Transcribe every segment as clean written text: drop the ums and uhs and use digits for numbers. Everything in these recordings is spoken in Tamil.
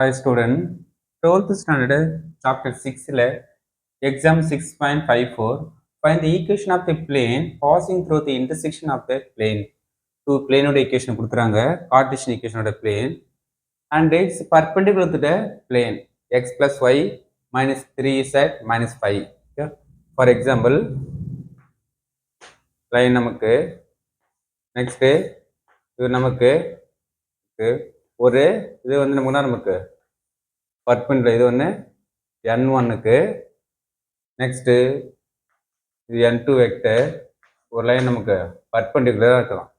Hi student, 12th standard chapter 6 exam 6.54 find the equation of a plane passing through the intersection of the plane. Two plane equation கொடுத்துறாங்க Cartesian equation plane and it's perpendicular to the plane x plus y minus 3z minus 5. Okay? For example, line நமக்கு next இது நமக்கு ஒரு இது வந்து நமக்கு பர்பெண்டிகுலர் இது ஒன்று n1க்கு நெக்ஸ்ட்டு இது n2 வெக்டர் ஒரு லைன் நமக்கு பர்பெண்டிகுலராக இருக்கலாம்.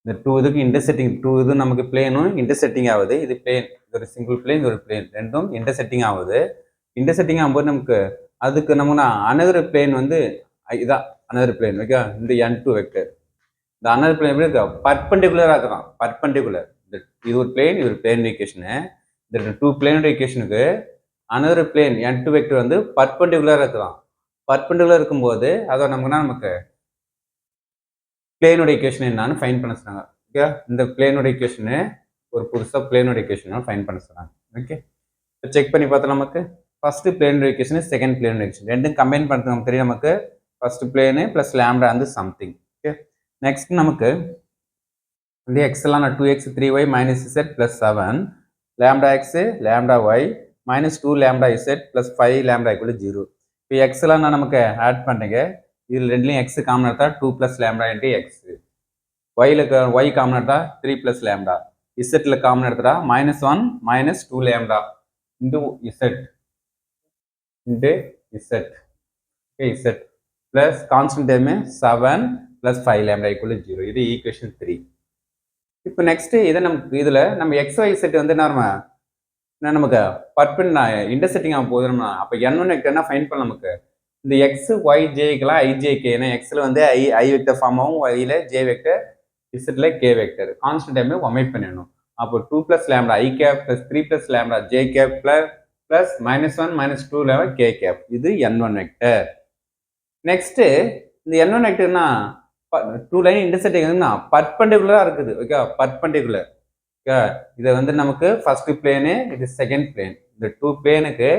இந்த டூ இதுக்கு இன்டர்செக்டிங் டூ இது நமக்கு பிளேனும் இன்டர்செக்டிங் ஆகுது. இது பிளேன், இது ஒரு சிங்கிள் பிளேன், இது ஒரு பிளேன், ரெண்டும் இன்டர்செக்டிங் ஆகுது. இன்டர்செக்டிங் ஆகும்போது நமக்கு அதுக்கு நம்ம அனதர் பிளேன் வந்து இதான் அனதர் பிளேன் ஓகே. இந்த n2 வெக்டர் இந்த அனதர் பிளேன் எப்படி இருக்கா பர்பெண்டிகுலராக இருக்கலாம். பர்பெண்டிகுலர் இது ஒரு பிளேன், இது ஒரு பிளேன் ஈக்குவேஷனு. இந்த டூ பிளேனோட ஈக்குவேஷனுக்கு அனதர் பிளேன் n2 வெக்டர் வந்து பர்பெண்டிகுலராக இருக்கலாம். பர்பெண்டிகுலர் இருக்கும்போது அதை நமக்கு பிளேனோட ஈக்குவேஷன் என்னன்னு ஃபைன் பண்ண சொன்னாங்க. ஓகே, இந்த பிளேனோட ஈக்குவேஷனு ஒரு புதுசாக பிளேனோட ஈக்குவேஷன் ஃபைன் பண்ண சொன்னாங்க. ஓகே, இப்போ செக் பண்ணி பார்த்தா நமக்கு ஃபர்ஸ்ட் பிளேனோட ஈக்குவேஷன், செகண்ட் பிளேனோட ஈக்குவேஷன் ரெண்டும் கம்பைன் பண்ணுறது நமக்கு தெரியும். நமக்கு ஃபர்ஸ்ட் பிளேனு ப்ளஸ் லேம்டா வந்து சம்திங். ஓகே, நெக்ஸ்ட் நமக்கு இந்த எக்ஸ்லாம் 2x 3y minus z plus 7 lambda x lambda y minus 2 lambda z plus 5 lambda equal to 0. இப்போ எக்ஸ்லாம் நான் நமக்கு ஆட் பண்ணுறேங்க. இதில் ரெண்டுலையும் எக்ஸ் காமன் எடுத்தா 2 plus lambda into x, while y common எடுத்தா 3 ப்ளஸ் லேம்டா, இசட்டில் காமன் எடுத்தா -1 minus 2 lambda into Z into Z. Okay, Z plus constant time 7 plus 5 lambda equal to 0. இது ஈக்குவேஷன் 3. இப்போ நெக்ஸ்ட் இதை நமக்கு இதில் நம்ம XY செட் வந்து நமக்கு இன்டர்செக்டிங் ஆக போகுதுன்னா அப்போ n1 வெக்டர்னா ஃபைன் பண்ண நமக்கு இந்த எக்ஸ் ஒய் ஜேக்கெல்லாம் ஐஜேகே, ஏன்னா எக்ஸில் வந்து ஐ வெக்டர் ஃபார்ம் ஆகும், ஒயில் ஜே வெக்டர், இசட்டில் கே வெக்டர், கான்ஸ்டன்ட் டைம் ஒமைட் பண்ணிடணும். அப்போ 2 plus lambda i cap plus 3 plus lambda j cap plus -1 -2 lambda k cap. இது n1 வெக்டர். நெக்ஸ்ட்டு இந்த n1 வெக்டர்னா டூ லைன் இன்டர்செக்டிங் பர்பெண்டிகுலராக இருக்குது. Okay, perpendicular. ஓகே, இதை வந்து நமக்கு ஃபர்ஸ்ட் பிளேனு, இது செகண்ட் பிளேன். இந்த டூ பிளேனுக்கு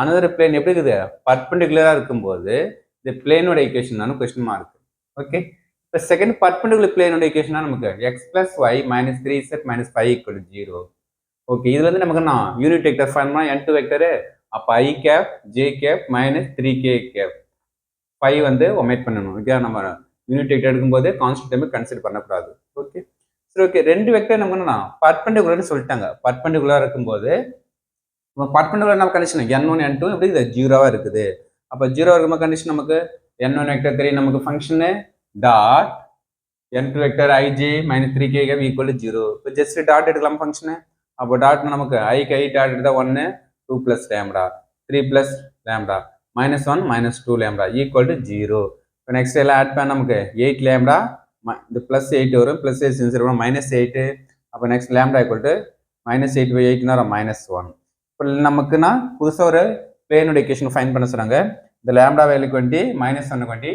அனதர் பிளேன் எப்படி இருக்குது பர்பெண்டிகுலராக இருக்கும்போது இந்த பிளேனோட ஈக்குவேஷன் தானே கொஸ்டின் மார்க். ஓகே, இப்போ செகண்ட் பர்பெண்டிகுலர் பிளேனோட ஈக்குவேஷனா நமக்கு x plus y minus 3z minus 5 equal 0. Okay, இதுல இருந்து நமக்கு என்ன யூனிட் வெக்டர் ஃபார்ம் பண்ணா n2 வெக்டரு, அப்போ i cap j cap minus 3k cap 5 வந்து ஒமைட் பண்ணணும். ஓகே, நம்ம யூனிட் வெக்டர் எடுக்கும்போது கான்ஸ்டன்ட் டைம் கன்சிடர் பண்ணக்கூடாது. ஓகே சரி, ஓகே, ரெண்டு வெக்டர் நமக்கு என்னன்னா பர்பெண்டிகுலர்னு சொல்லிட்டாங்க. பர்பெண்டிகுலர் இருக்கும்போது பர்பெண்டிகுலர் நம்ம கண்டிஷன் n1 n2 எப்படி இது 0வா இருக்குது. அப்போ 0 இருக்கும்போது கண்டிஷன் நமக்கு n1 வெக்டர் தெரியும், நமக்கு function dot n2 vector ij minus 3k equal to 0. இப்போ ஜஸ்ட் டாட் எடுக்கலாம் ஃபங்க்ஷனு. அப்போ டாட் நமக்கு ஐக்கு ஐ டாட் எடுத்தால் 1 2 plus lambda 3 plus lambda -1 -2 lambda equal to 0. இப்போ நெக்ஸ்ட் எல்லாம் ஆட் பண்ண நமக்கு 8 லேம்டா இந்த ப்ளஸ் 8 வரும், ப்ளஸ் 8 சின்சர் வரும் -8. அப்போ நெக்ஸ்ட் லேம்டா ஈக்குவல் டு -8/8னா -1. இப்போ நமக்குன்னா புதுசாக ஒரு பிளேனோட ஈக்குவேஷன் ஃபைன் பண்ண சொன்னாங்க. இந்த லேம்டா வேல்யூக்கு வேண்டி -1 வேண்டி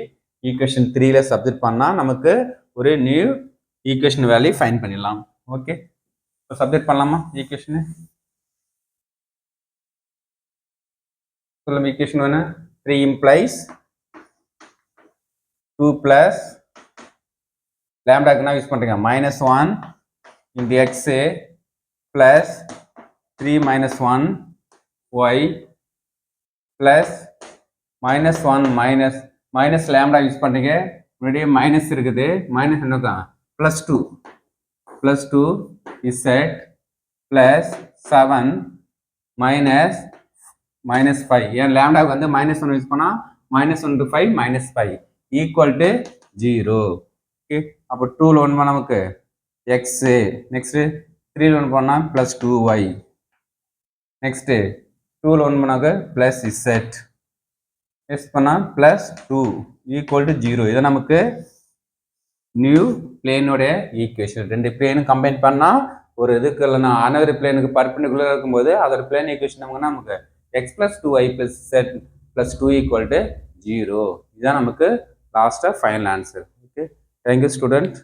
ஈக்குவேஷன் 3ல சப்ஜெக்ட் பண்ணால் நமக்கு ஒரு நியூ ஈக்குவேஷன் வேல்யூ ஃபைன் பண்ணிடலாம். ஓகே, இப்போ சப்ஜெக்ட் பண்ணலாமா ஈக்குவேஷனு? சொல்லுங்க, ஈக்குவேஷன் வேணும் 3 implies 2 ப்ளஸ் லேம்டாக்கு என்ன யூஸ் பண்ணுறீங்க -1 into x plus 3 -1 y plus -1 minus lambda use பண்ணுறீங்க. முன்னாடியே மைனஸ் இருக்குது, மைனஸ் என்னக்கா +2 z ப்ளஸ் 7 -5. ஏன் லேம்டாவுக்கு வந்து -1 யூஸ் பண்ணால் -1 to 5 -5 ஈக்குவல் டு 0. ஓகே, அப்போ 2ல் 1 பண்ணால் நமக்கு எக்ஸ், நெக்ஸ்ட்டு 3ல் 1 பண்ணால் +2y, நெக்ஸ்ட்டு 2ல் 1 பண்ணாக்க ப்ளஸ் z எஸ் பண்ணால் +2 ஈக்குவல் டு 0. இதை நமக்கு நியூ பிளேனோடைய ஈக்குவேஷன். ரெண்டு பிளேனும் கம்பைன் பண்ணால் ஒரு இதுக்கு இல்லைன்னா அனதர் பிளேனுக்கு பர்பெண்டிகுலர் இருக்கும்போது அதோட பிளேன் ஈக்குவேஷன் நமக்கு x + 2y + z + 2 equal to 0. இதுதான் நமக்கு லாஸ்ட்டாக final answer. Okay, thank you student.